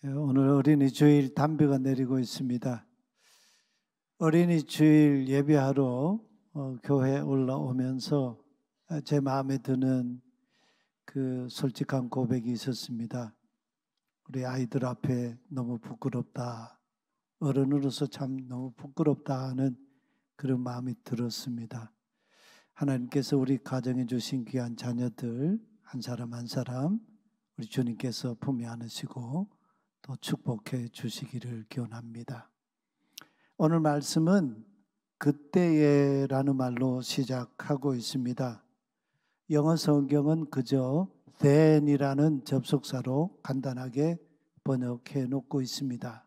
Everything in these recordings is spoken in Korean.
오늘 어린이 주일 담비가 내리고 있습니다. 어린이 주일 예배하러 교회에 올라오면서 제 마음에 드는 그 솔직한 고백이 있었습니다. 우리 아이들 앞에 너무 부끄럽다, 어른으로서 참 너무 부끄럽다 하는 그런 마음이 들었습니다. 하나님께서 우리 가정에 주신 귀한 자녀들 한 사람 한 사람 우리 주님께서 품에 안으시고 또 축복해 주시기를 기원합니다. 오늘 말씀은 그때에라는 말로 시작하고 있습니다. 영어 성경은 그저 then이라는 접속사로 간단하게 번역해 놓고 있습니다.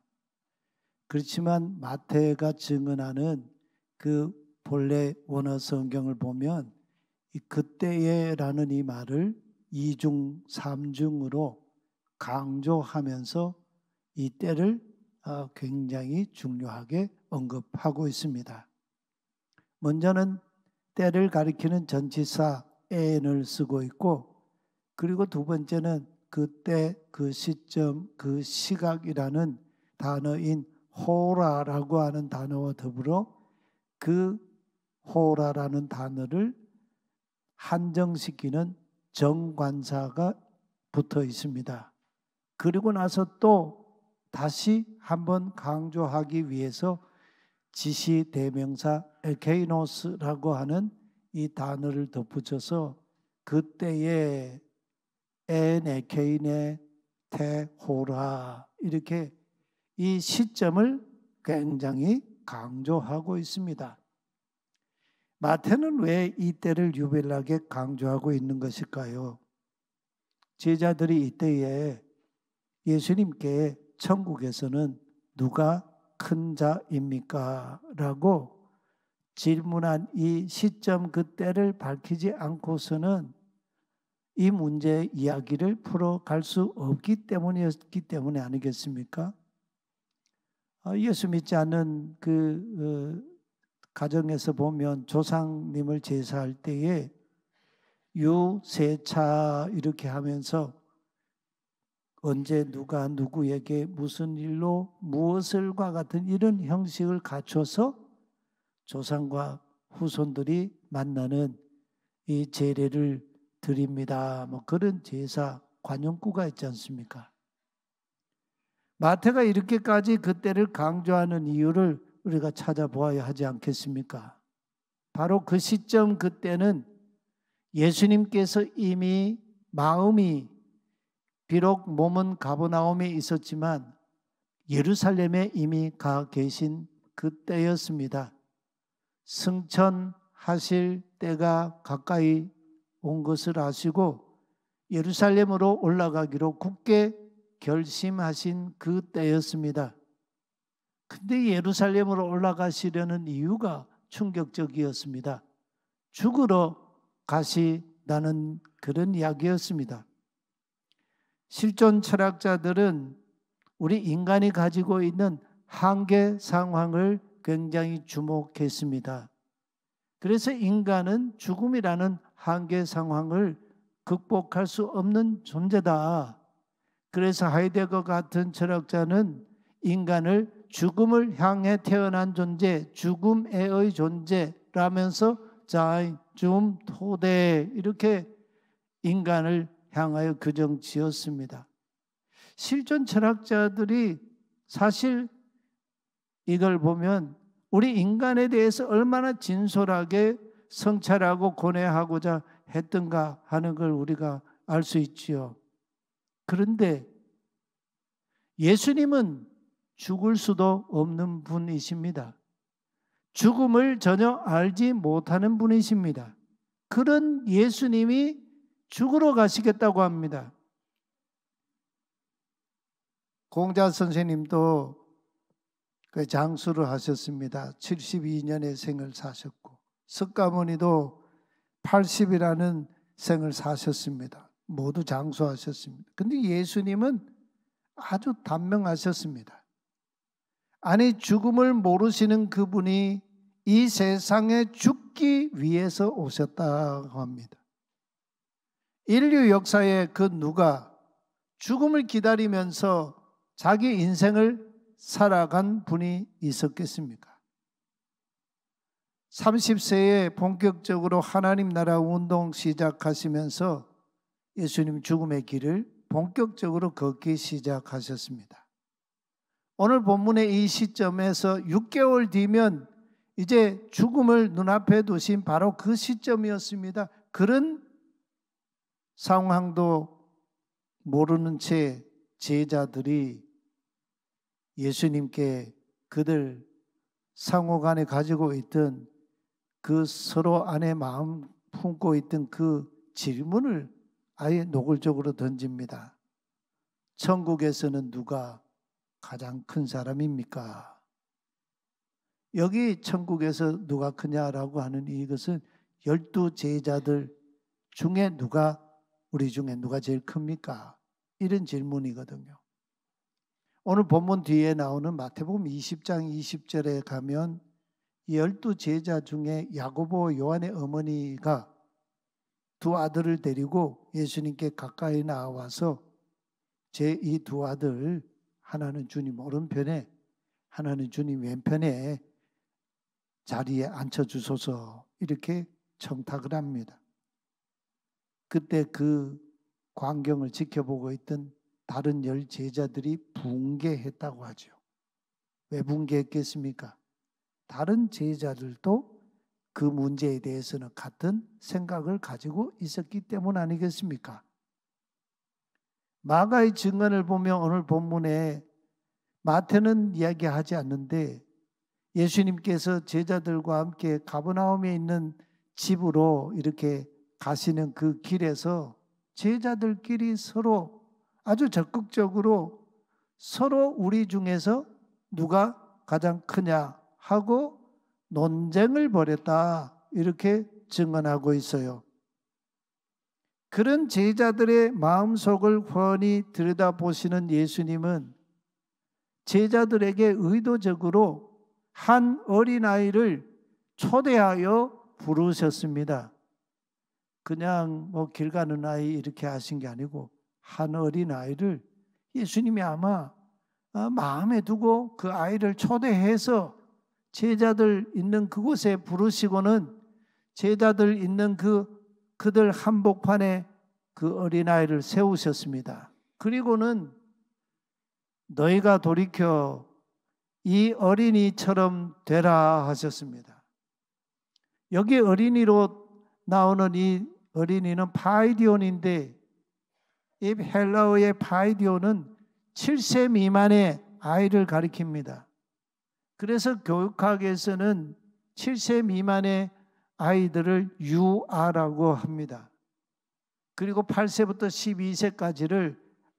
그렇지만 마태가 증언하는 그 본래 원어 성경을 보면 이 그때에라는 이 말을 이중 삼중으로 강조하면서 이 때를 굉장히 중요하게 언급하고 있습니다. 먼저는 때를 가리키는 전치사 n을 쓰고 있고, 그리고 두 번째는 그때, 그 시점, 그 시각이라는 단어인 호라라고 하는 단어와 더불어 그 호라라는 단어를 한정시키는 정관사가 붙어 있습니다. 그리고 나서 또 다시 한번 강조하기 위해서 지시대명사 에케이노스라고 하는 이 단어를 덧붙여서 그때의 에네케이네 테호라 이렇게 이 시점을 굉장히 강조하고 있습니다. 마태는 왜 이 때를 유별나게 강조하고 있는 것일까요? 제자들이 이때에 예수님께 천국에서는 누가 큰 자입니까? 라고 질문한 이 시점 그때를 밝히지 않고서는 이 문제의 이야기를 풀어갈 수 없기 때문이었기 때문에 아니겠습니까? 예수 믿지 않는 가정에서 보면 조상님을 제사할 때에 유세차 이렇게 하면서 언제 누가 누구에게 무슨 일로 무엇을과 같은 이런 형식을 갖춰서 조상과 후손들이 만나는 이 제례를 드립니다. 그런 제사 관용구가 있지 않습니까? 마태가 이렇게까지 그때를 강조하는 이유를 우리가 찾아보아야 하지 않겠습니까? 바로 그 시점 그때는 예수님께서 이미 마음이 비록 몸은 가버나움에 있었지만 예루살렘에 이미 가 계신 그때였습니다. 승천하실 때가 가까이 온 것을 아시고 예루살렘으로 올라가기로 굳게 결심하신 그때였습니다. 근데 예루살렘으로 올라가시려는 이유가 충격적이었습니다. 죽으러 가시다는 그런 이야기였습니다. 실존 철학자들은 우리 인간이 가지고 있는 한계 상황을 굉장히 주목했습니다. 그래서 인간은 죽음이라는 한계 상황을 극복할 수 없는 존재다. 그래서 하이데거 같은 철학자는 인간을 죽음을 향해 태어난 존재, 죽음의 존재라면서 자인, 줌, 토대 이렇게 인간을 향하여 규정 지었습니다. 실존 철학자들이 사실 이걸 보면 우리 인간에 대해서 얼마나 진솔하게 성찰하고 고뇌하고자 했던가 하는 걸 우리가 알 수 있지요. 그런데 예수님은 죽을 수도 없는 분이십니다. 죽음을 전혀 알지 못하는 분이십니다. 그런 예수님이 죽으러 가시겠다고 합니다. 공자 선생님도 그 장수를 하셨습니다. 72년의 생을 사셨고, 석가모니도 80이라는 생을 사셨습니다. 모두 장수하셨습니다. 근데 예수님은 아주 단명하셨습니다. 아니 죽음을 모르시는 그분이 이 세상에 죽기 위해서 오셨다고 합니다. 인류 역사에 그 누가 죽음을 기다리면서 자기 인생을 살아간 분이 있었겠습니까? 30세에 본격적으로 하나님 나라 운동 시작하시면서 예수님 죽음의 길을 본격적으로 걷기 시작하셨습니다. 오늘 본문의 이 시점에서 6개월 뒤면 이제 죽음을 눈앞에 두신 바로 그 시점이었습니다. 그런 상황도 모르는 채 제자들이 예수님께 그들 상호간에 가지고 있던 그 서로 안에 마음 품고 있던 그 질문을 아예 노골적으로 던집니다. 천국에서는 누가 가장 큰 사람입니까? 여기 천국에서 누가 크냐라고 하는 이것은 12 제자들 중에 우리 중에 누가 제일 큽니까? 이런 질문이거든요. 오늘 본문 뒤에 나오는 마태복음 20장 20절에 가면 12 제자 중에 야고보 요한의 어머니가 두 아들을 데리고 예수님께 가까이 나와서 제 이 두 아들 하나는 주님 오른편에 하나는 주님 왼편에 자리에 앉혀주소서 이렇게 청탁을 합니다. 그때 그 광경을 지켜보고 있던 다른 10 제자들이 붕괴했다고 하죠. 왜 붕괴했겠습니까? 다른 제자들도 그 문제에 대해서는 같은 생각을 가지고 있었기 때문 아니겠습니까? 마가의 증언을 보면 오늘 본문에 마태는 이야기하지 않는데 예수님께서 제자들과 함께 가버나움에 있는 집으로 이렇게 가시는 그 길에서 제자들끼리 서로 아주 적극적으로 서로 우리 중에서 누가 가장 크냐 하고 논쟁을 벌였다 이렇게 증언하고 있어요. 그런 제자들의 마음속을 훤히 들여다보시는 예수님은 제자들에게 의도적으로 한 어린아이를 초대하여 부르셨습니다. 그냥 길 가는 아이 이렇게 하신 게 아니고 한 어린아이를 예수님이 아마 마음에 두고 그 아이를 초대해서 제자들 있는 그곳에 부르시고는 제자들 있는 그들 한복판에 그 어린아이를 세우셨습니다. 그리고는 너희가 돌이켜 이 어린이처럼 되라 하셨습니다. 여기 어린이로 나오는 이 어린이는 파이디온인데 이 헬라어의 파이디온은 7세 미만의 아이를 가리킵니다. 그래서 교육학에서는 7세 미만의 아이들을 유아라고 합니다. 그리고 8세부터 12세까지를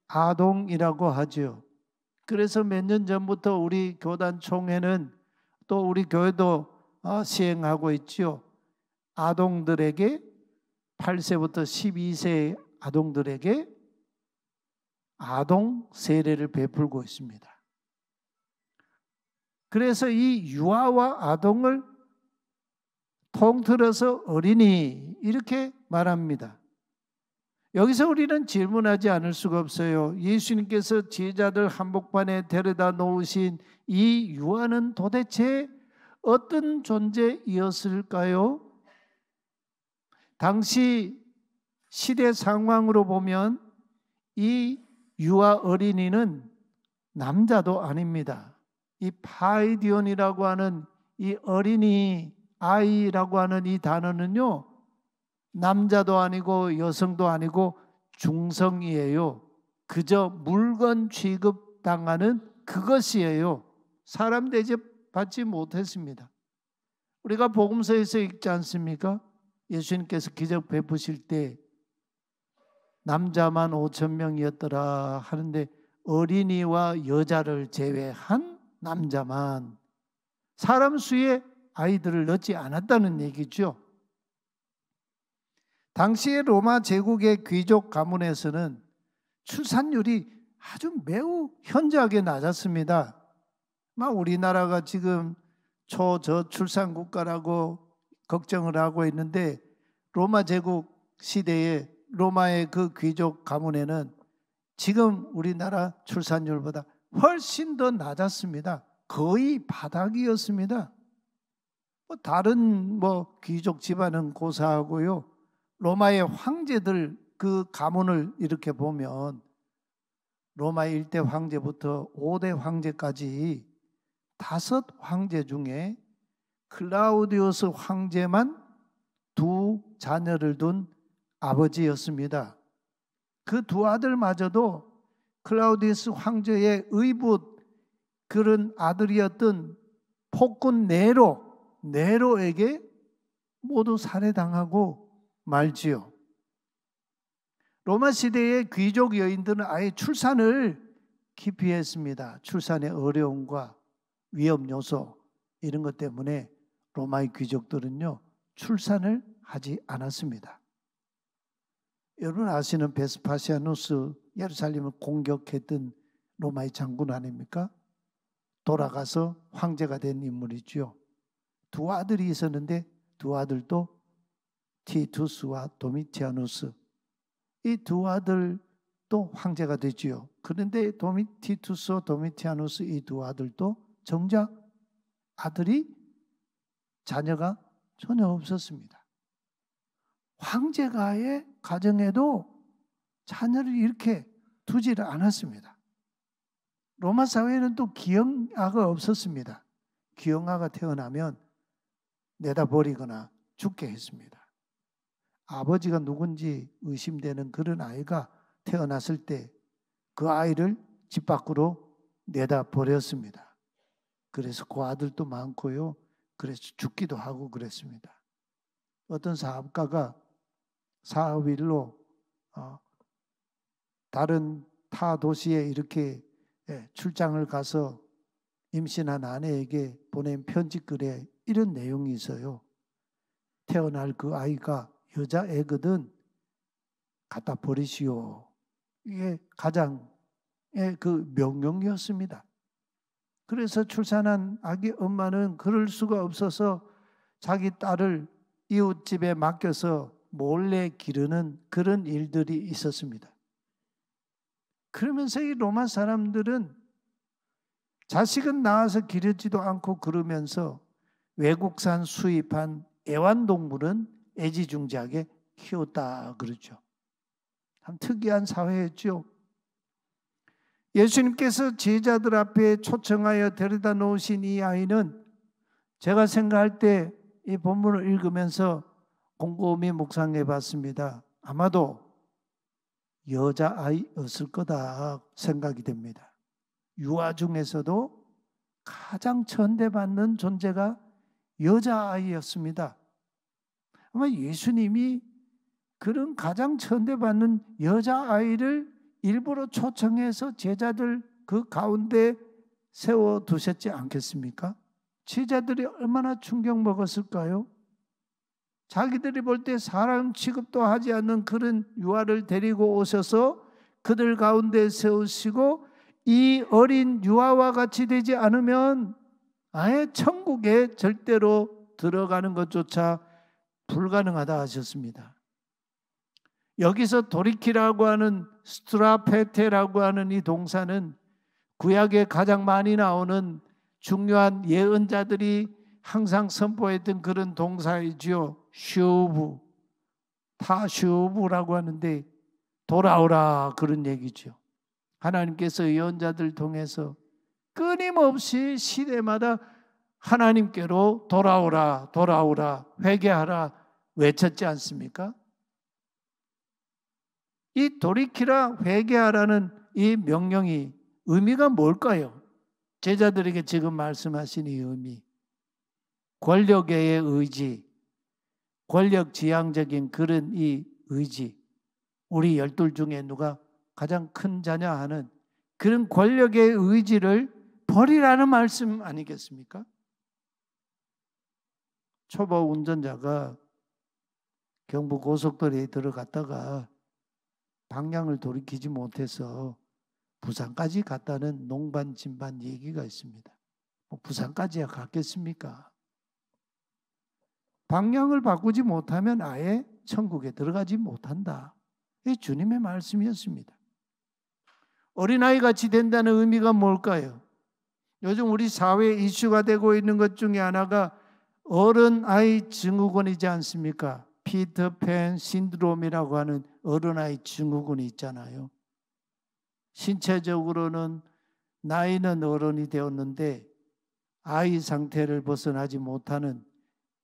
아동이라고 하죠. 그래서 몇 년 전부터 우리 교단 총회는 또 우리 교회도 시행하고 있죠. 아동들에게 8세부터 12세 아동들에게 아동 세례를 베풀고 있습니다. 그래서 이 유아와 아동을 통틀어서 어린이 이렇게 말합니다. 여기서 우리는 질문하지 않을 수가 없어요. 예수님께서 제자들 한복판에 데려다 놓으신 이 유아는 도대체 어떤 존재이었을까요? 당시 시대 상황으로 보면 이 유아 어린이는 남자도 아닙니다. 이 파이디온이라고 하는 이 어린이 아이라고 하는 이 단어는요, 남자도 아니고 여성도 아니고 중성이에요. 그저 물건 취급당하는 그것이에요. 사람 대접받지 못했습니다. 우리가 복음서에서 읽지 않습니까? 예수님께서 기적 베푸실 때 남자만 5,000명이었더라 하는데 어린이와 여자를 제외한 남자만 사람 수에 아이들을 넣지 않았다는 얘기죠. 당시의 로마 제국의 귀족 가문에서는 출산율이 아주 매우 현저하게 낮았습니다. 막 우리나라가 지금 초저출산 국가라고 걱정을 하고 있는데 로마 제국 시대에 로마의 그 귀족 가문에는 지금 우리나라 출산율보다 훨씬 더 낮았습니다. 거의 바닥이었습니다. 다른 귀족 집안은 고사하고요. 로마의 황제들 그 가문을 이렇게 보면 로마 1대 황제부터 5대 황제까지 5 황제 중에 클라우디우스 황제만 2 자녀를 둔 아버지였습니다. 그 2 아들마저도 클라우디우스 황제의 의붓 그런 아들이었던 폭군 네로에게 모두 살해당하고 말지요. 로마 시대의 귀족 여인들은 아예 출산을 기피했습니다. 출산의 어려움과 위험 요소 이런 것 때문에 로마의 귀족들은요 출산을 하지 않았습니다. 여러분 아시는 베스파시아누스 예루살렘을 공격했던 로마의 장군 아닙니까? 돌아가서 황제가 된 인물이죠. 2 아들이 있었는데 2 아들도 티투스와 도미티아누스 이 2 아들도 황제가 되지요. 그런데 티투스와 도미티아누스 이 2 아들도 정작 자녀가 전혀 없었습니다. 황제가의 가정에도 자녀를 이렇게 두지를 않았습니다. 로마 사회에는 또 기형아가 없었습니다. 기형아가 태어나면 내다 버리거나 죽게 했습니다. 아버지가 누군지 의심되는 그런 아이가 태어났을 때 그 아이를 집 밖으로 내다 버렸습니다. 그래서 그 아들도 많고요. 그래서 죽기도 하고 그랬습니다. 어떤 사업가가 사업일로 다른 타 도시에 이렇게 출장을 가서 임신한 아내에게 보낸 편지글에 이런 내용이 있어요. 태어날 그 아이가 여자애거든 갖다 버리시오. 이게 가장의 그 명령이었습니다. 그래서 출산한 아기 엄마는 그럴 수가 없어서 자기 딸을 이웃집에 맡겨서 몰래 기르는 그런 일들이 있었습니다. 그러면서 이 로마 사람들은 자식은 낳아서 기르지도 않고 그러면서 외국산 수입한 애완동물은 애지중지하게 키웠다 그러죠. 참 특이한 사회였죠. 예수님께서 제자들 앞에 초청하여 데려다 놓으신 이 아이는 제가 생각할 때 이 본문을 읽으면서 곰곰이 묵상해 봤습니다. 아마도 여자아이였을 거다 생각이 됩니다. 유아 중에서도 가장 천대받는 존재가 여자아이였습니다. 아마 예수님이 그런 가장 천대받는 여자아이를 일부러 초청해서 제자들 그 가운데 세워두셨지 않겠습니까? 제자들이 얼마나 충격 먹었을까요? 자기들이 볼 때 사람 취급도 하지 않는 그런 유아를 데리고 오셔서 그들 가운데 세우시고 이 어린 유아와 같이 되지 않으면 아예 천국에 절대로 들어가는 것조차 불가능하다 하셨습니다. 여기서 도리키라고 하는 스트라페테라고 하는 이 동사는 구약에 가장 많이 나오는 중요한 예언자들이 항상 선포했던 그런 동사이지요. 슈브, 타슈브라고 하는데 돌아오라 그런 얘기죠. 하나님께서 예언자들 통해서 끊임없이 시대마다 하나님께로 돌아오라 돌아오라 회개하라 외쳤지 않습니까? 이 돌이키라 회개하라는 이 명령이 의미가 뭘까요? 제자들에게 지금 말씀하신 이 의미, 권력의 의지, 권력지향적인 그런 이 의지, 우리 12 중에 누가 가장 큰 자냐 하는 그런 권력의 의지를 버리라는 말씀 아니겠습니까? 초보 운전자가 경부 고속도로에 들어갔다가 방향을 돌이키지 못해서 부산까지 갔다는 농반 진반 얘기가 있습니다. 부산까지야 갔겠습니까? 방향을 바꾸지 못하면 아예 천국에 들어가지 못한다. 이 주님의 말씀이었습니다. 어린아이 같이 된다는 의미가 뭘까요? 요즘 우리 사회에 이슈가 되고 있는 것 중에 하나가 어른아이 증후군이지 않습니까? 피터팬 신드롬이라고 하는 어른아이 증후군이 있잖아요. 신체적으로는 나이는 어른이 되었는데 아이 상태를 벗어나지 못하는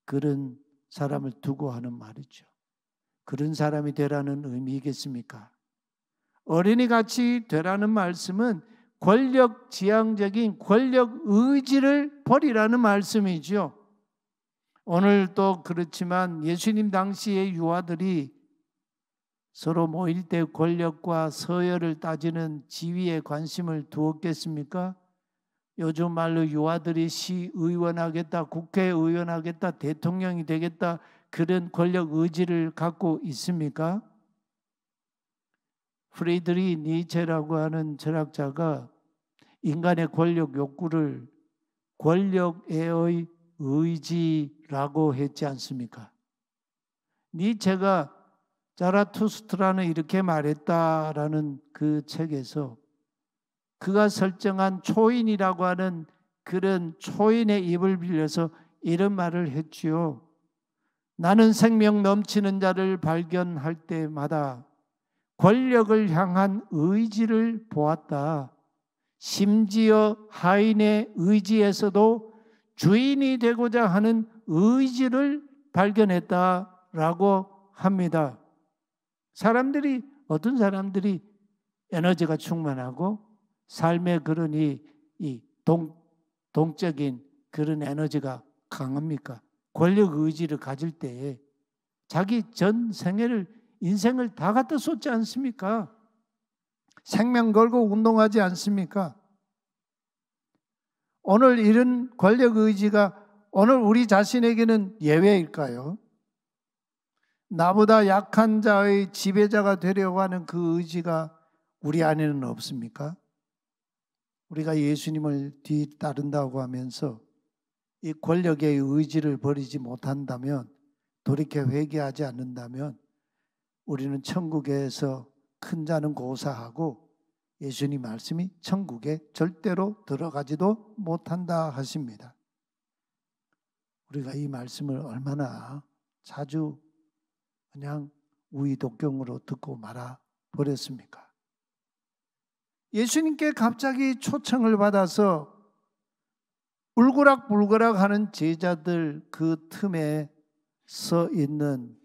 그런 사람을 두고 하는 말이죠. 그런 사람이 되라는 의미이겠습니까? 어린이같이 되라는 말씀은 권력 지향적인 권력 의지를 버리라는 말씀이죠. 오늘도 그렇지만 예수님 당시의 유아들이 서로 모일 때 권력과 서열을 따지는 지위에 관심을 두었겠습니까? 요즘 말로 유아들이 시의원하겠다, 국회의원하겠다, 대통령이 되겠다 그런 권력 의지를 갖고 있습니까? 프리드리히 니체라고 하는 철학자가 인간의 권력 욕구를 권력의 의지라고 했지 않습니까? 니체가 자라투스트라는 이렇게 말했다라는 그 책에서 그가 설정한 초인이라고 하는 그런 초인의 입을 빌려서 이런 말을 했지요. 나는 생명 넘치는 자를 발견할 때마다 권력을 향한 의지를 보았다. 심지어 하인의 의지에서도 주인이 되고자 하는 의지를 발견했다라고 합니다. 어떤 사람들이 에너지가 충만하고 삶의 그런 동적인 그런 에너지가 강합니까? 권력 의지를 가질 때에 자기 전 인생을 다 갖다 쏟지 않습니까? 생명 걸고 운동하지 않습니까? 오늘 이런 권력 의지가 오늘 우리 자신에게는 예외일까요? 나보다 약한 자의 지배자가 되려고 하는 그 의지가 우리 안에는 없습니까? 우리가 예수님을 뒤따른다고 하면서 이 권력의 의지를 버리지 못한다면, 돌이켜 회개하지 않는다면 우리는 천국에서 큰 자는 고사하고 예수님 말씀이 천국에 절대로 들어가지도 못한다 하십니다. 우리가 이 말씀을 얼마나 자주 그냥 우의독경으로 듣고 말아 버렸습니까? 예수님께 갑자기 초청을 받아서 울그락불그락 하는 제자들 그 틈에 서 있는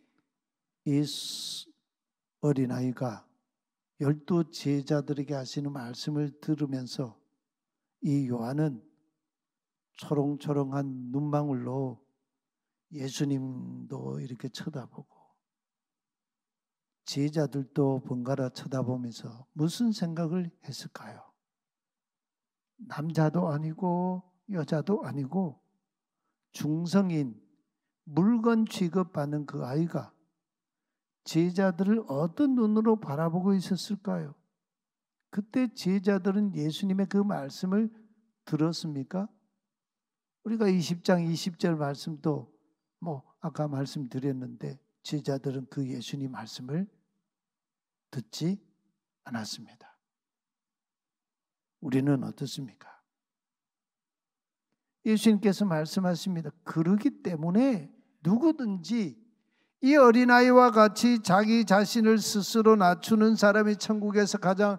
이 어린아이가 12 제자들에게 하시는 말씀을 들으면서 이 요한은 초롱초롱한 눈망울로 예수님도 이렇게 쳐다보고 제자들도 번갈아 쳐다보면서 무슨 생각을 했을까요? 남자도 아니고 여자도 아니고 중성인 물건 취급받는 그 아이가 제자들을 어떤 눈으로 바라보고 있었을까요? 그때 제자들은 예수님의 그 말씀을 들었습니까? 우리가 20장 20절 말씀도 아까 말씀드렸는데 제자들은 그 예수님 말씀을 듣지 않았습니다. 우리는 어떻습니까? 예수님께서 말씀하십니다. 그러기 때문에 누구든지 이 어린아이와 같이 자기 자신을 스스로 낮추는 사람이 천국에서 가장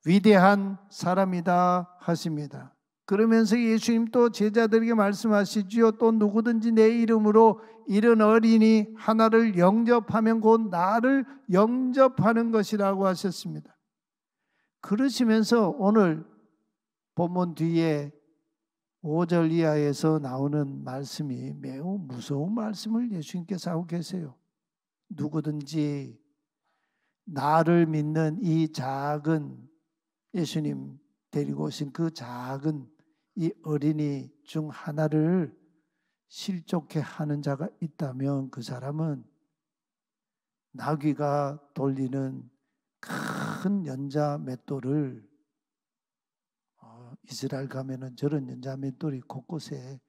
위대한 사람이다 하십니다. 그러면서 예수님 또 제자들에게 말씀하시지요. 또 누구든지 내 이름으로 이런 어린이 하나를 영접하면 곧 나를 영접하는 것이라고 하셨습니다. 그러시면서 오늘 본문 뒤에 5절 이하에서 나오는 말씀이 매우 무서운 말씀을 예수님께서 하고 계세요. 누구든지 나를 믿는 이 작은 예수님 데리고 오신 그 작은 이 어린이 중 하나를 실족해 하는 자가 있다면 그 사람은 나귀가 돌리는 큰 연자 맷돌을 이스라엘 가면은 저런 연자 맷돌이 곳곳에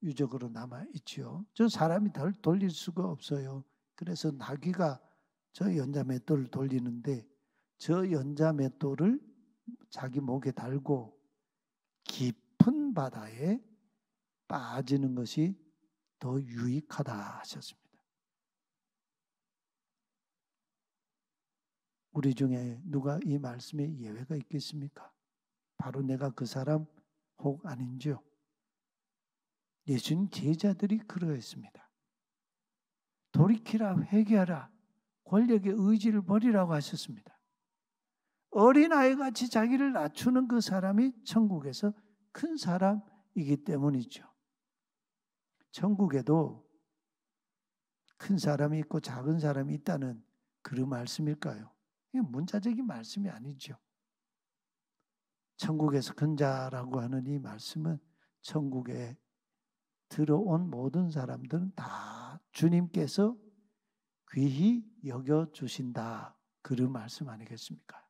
유적으로 남아 있지요. 저 사람이 돌릴 수가 없어요. 그래서 나귀가 저 연자 맷돌을 돌리는데 저 연자 맷돌을 자기 목에 달고 깊은 바다에 빠지는 것이 더 유익하다 하셨습니다. 우리 중에 누가 이 말씀에 예외가 있겠습니까? 바로 내가 그 사람 혹 아닌지요? 예수님 제자들이 그러했습니다. 돌이키라, 회개하라, 권력의 의지를 버리라고 하셨습니다. 어린아이같이 자기를 낮추는 그 사람이 천국에서 큰 사람이기 때문이죠. 천국에도 큰 사람이 있고 작은 사람이 있다는 그런 말씀일까요? 이게 문자적인 말씀이 아니죠. 천국에서 큰 자라고 하는 이 말씀은 천국에 들어온 모든 사람들은 다 주님께서 귀히 여겨주신다. 그런 말씀 아니겠습니까?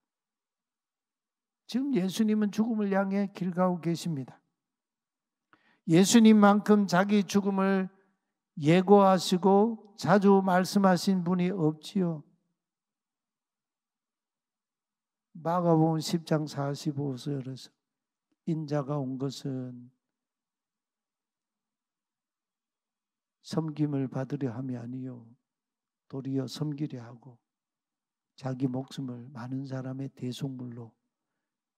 지금 예수님은 죽음을 향해 길 가고 계십니다. 예수님만큼 자기 죽음을 예고하시고 자주 말씀하신 분이 없지요. 마가복음 10장 45절에서 인자가 온 것은 섬김을 받으려 함이 아니요 도리어 섬기려 하고 자기 목숨을 많은 사람의 대속물로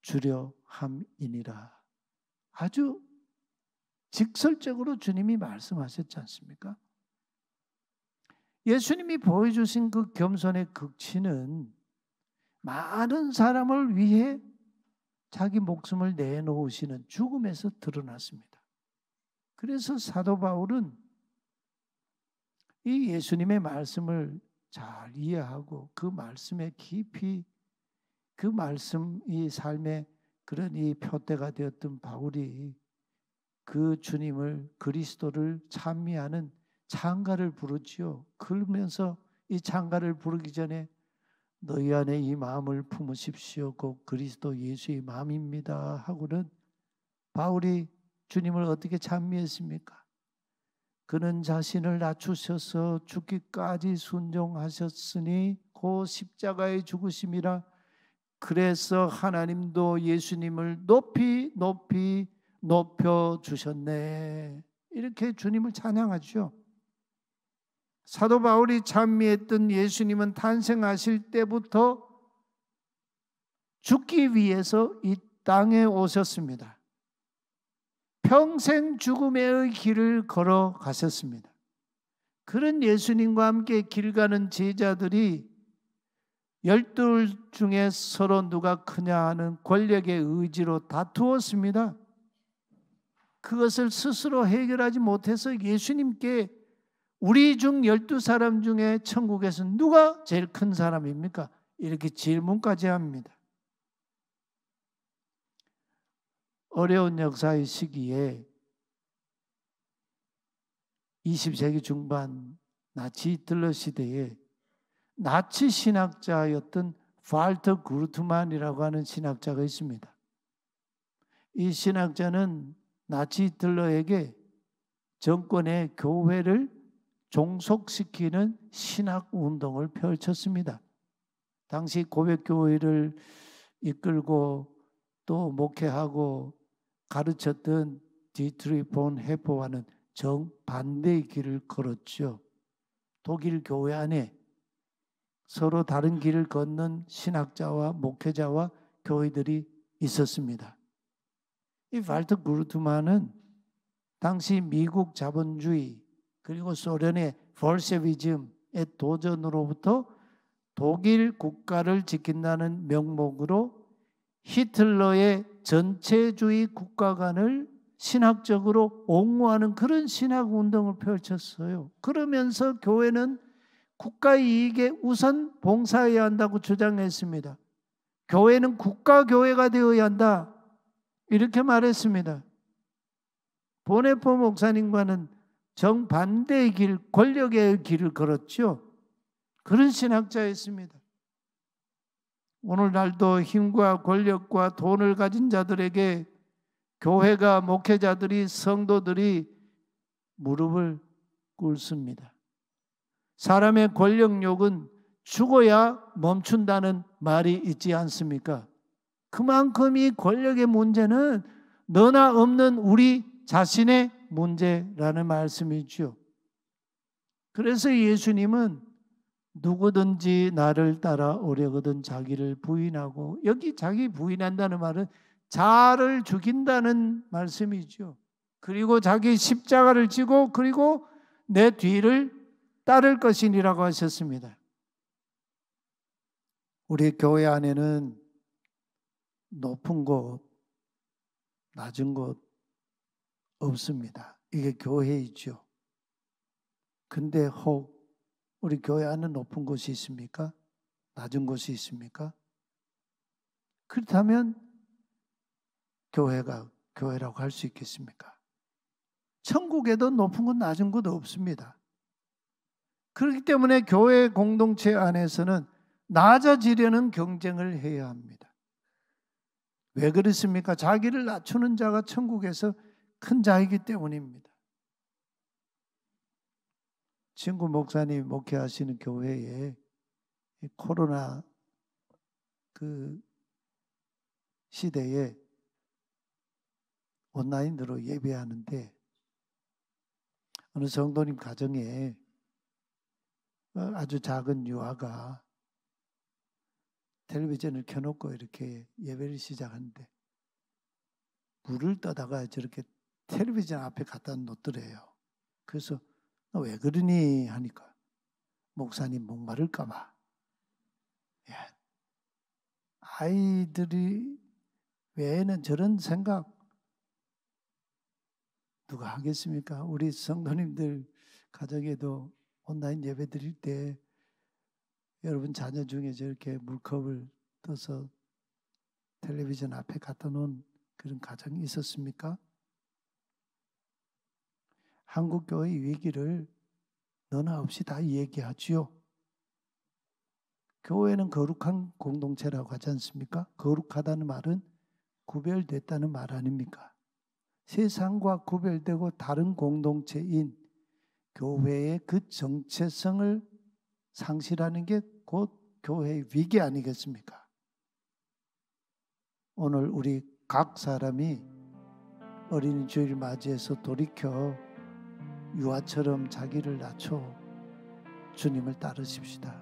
주려 함이니라. 아주 직설적으로 주님이 말씀하셨지 않습니까? 예수님이 보여주신 그 겸손의 극치는 많은 사람을 위해 자기 목숨을 내놓으시는 죽음에서 드러났습니다. 그래서 사도 바울은 이 예수님의 말씀을 잘 이해하고 그 말씀에 깊이 그 말씀이 삶의 그런 이 표대가 되었던 바울이 그 주님을 그리스도를 찬미하는 찬가를 부르지요. 그러면서 이 찬가를 부르기 전에 너희 안에 이 마음을 품으십시오. 곧 그리스도 예수의 마음입니다. 하고는 바울이 주님을 어떻게 찬미했습니까? 그는 자신을 낮추셔서 죽기까지 순종하셨으니 그 십자가의 죽으심이라. 그래서 하나님도 예수님을 높이 높여주셨네. 이렇게 주님을 찬양하죠. 사도 바울이 찬미했던 예수님은 탄생하실 때부터 죽기 위해서 이 땅에 오셨습니다. 평생 죽음의 길을 걸어가셨습니다. 그런 예수님과 함께 길 가는 제자들이 12 중에 서로 누가 크냐 하는 권력의 의지로 다투었습니다. 그것을 스스로 해결하지 못해서 예수님께 우리 중 12사람 중에 천국에서 누가 제일 큰 사람입니까? 이렇게 질문까지 합니다. 어려운 역사의 시기에 20세기 중반 나치 히틀러 시대에 나치 신학자였던 발터 구르트만이라고 하는 신학자가 있습니다. 이 신학자는 나치 히틀러에게 정권의 교회를 종속시키는 신학운동을 펼쳤습니다. 당시 고백교회를 이끌고 또 목회하고 가르쳤던 디트리 본 헤퍼와는 정반대의 길을 걸었죠. 독일 교회 안에 서로 다른 길을 걷는 신학자와 목회자와 교회들이 있었습니다. 이 발터 구르트만은 당시 미국 자본주의 그리고 소련의 볼셰비즘의 도전으로부터 독일 국가를 지킨다는 명목으로 히틀러의 전체주의 국가관을 신학적으로 옹호하는 그런 신학운동을 펼쳤어요. 그러면서 교회는 국가 이익에 우선 봉사해야 한다고 주장했습니다. 교회는 국가교회가 되어야 한다. 이렇게 말했습니다. 보네포 목사님과는 정반대의 길, 권력의 길을 걸었죠. 그런 신학자였습니다. 오늘날도 힘과 권력과 돈을 가진 자들에게 교회가, 목회자들이, 성도들이 무릎을 꿇습니다. 사람의 권력욕은 죽어야 멈춘다는 말이 있지 않습니까? 그만큼 이 권력의 문제는 너나 없는 우리 자신의 문제라는 말씀이죠. 그래서 예수님은 누구든지 나를 따라오려거든 자기를 부인하고, 여기 자기 부인한다는 말은 자아를 죽인다는 말씀이죠. 그리고 자기 십자가를 지고 그리고 내 뒤를 따를 것이니라고 하셨습니다. 우리 교회 안에는 높은 곳, 낮은 곳 없습니다. 이게 교회이죠. 근데 혹 우리 교회 안에 높은 곳이 있습니까? 낮은 곳이 있습니까? 그렇다면 교회가 교회라고 할 수 있겠습니까? 천국에도 높은 곳, 낮은 곳 없습니다. 그렇기 때문에 교회 공동체 안에서는 낮아지려는 경쟁을 해야 합니다. 왜 그렇습니까? 자기를 낮추는 자가 천국에서 큰 자이기 때문입니다. 친구 목사님 목회하시는 교회에 코로나 그 시대에 온라인으로 예배하는데 어느 성도님 가정에 아주 작은 유아가 텔레비전을 켜놓고 이렇게 예배를 시작하는데 물을 떠다가 저렇게 텔레비전 앞에 갖다 놓더래요. 그래서 너 왜 그러니 하니까 목사님 목마를까 봐. 예. 아이들이 외에는 저런 생각 누가 하겠습니까? 우리 성도님들 가정에도 온라인 예배 드릴 때 여러분 자녀 중에 저렇게 물컵을 떠서 텔레비전 앞에 갖다 놓은 그런 가정이 있었습니까? 한국교회의 위기를 너나 없이 다 얘기하지요. 교회는 거룩한 공동체라고 하지 않습니까? 거룩하다는 말은 구별됐다는 말 아닙니까? 세상과 구별되고 다른 공동체인 교회의 그 정체성을 상실하는 게 곧 교회의 위기 아니겠습니까? 오늘 우리 각 사람이 어린이 주일을 맞이해서 돌이켜 유아처럼 자기를 낮춰 주님을 따르십시다.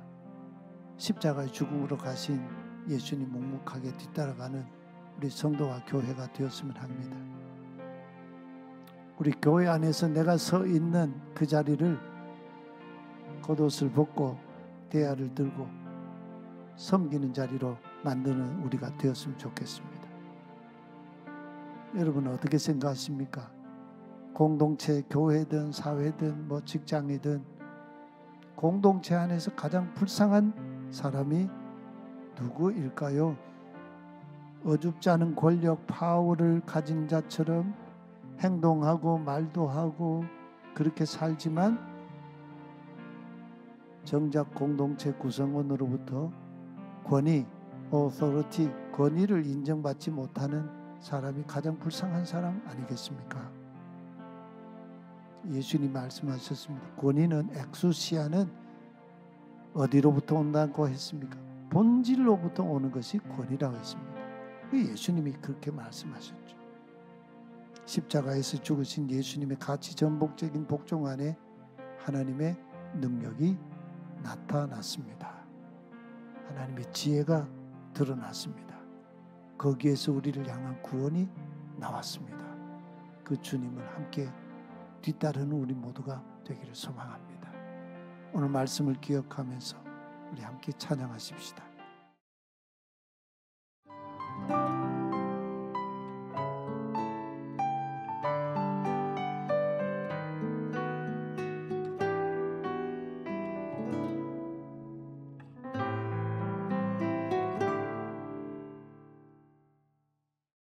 십자가의 죽음으로 가신 예수님 묵묵하게 뒤따라가는 우리 성도와 교회가 되었으면 합니다. 우리 교회 안에서 내가 서 있는 그 자리를 겉옷을 벗고 대야를 들고 섬기는 자리로 만드는 우리가 되었으면 좋겠습니다. 여러분은 어떻게 생각하십니까? 공동체, 교회든 사회든 뭐 직장이든 공동체 안에서 가장 불쌍한 사람이 누구일까요? 어줍지 않은 권력, 파워를 가진 자처럼 행동하고 말도 하고 그렇게 살지만 정작 공동체 구성원으로부터 권위, authority, 권위를 인정받지 못하는 사람이 가장 불쌍한 사람 아니겠습니까? 예수님 말씀하셨습니다. 권위는 엑수시아는 어디로부터 온다고 했습니까? 본질로부터 오는 것이 권위라고 했습니다. 예수님이 그렇게 말씀하셨죠. 십자가에서 죽으신 예수님의 가치 전복적인 복종 안에 하나님의 능력이 나타났습니다. 하나님의 지혜가 드러났습니다. 거기에서 우리를 향한 구원이 나왔습니다. 그 주님을 함께 뒤따르는 우리 모두가 되기를 소망합니다. 오늘 말씀을 기억하면서 우리 함께 찬양하십시다.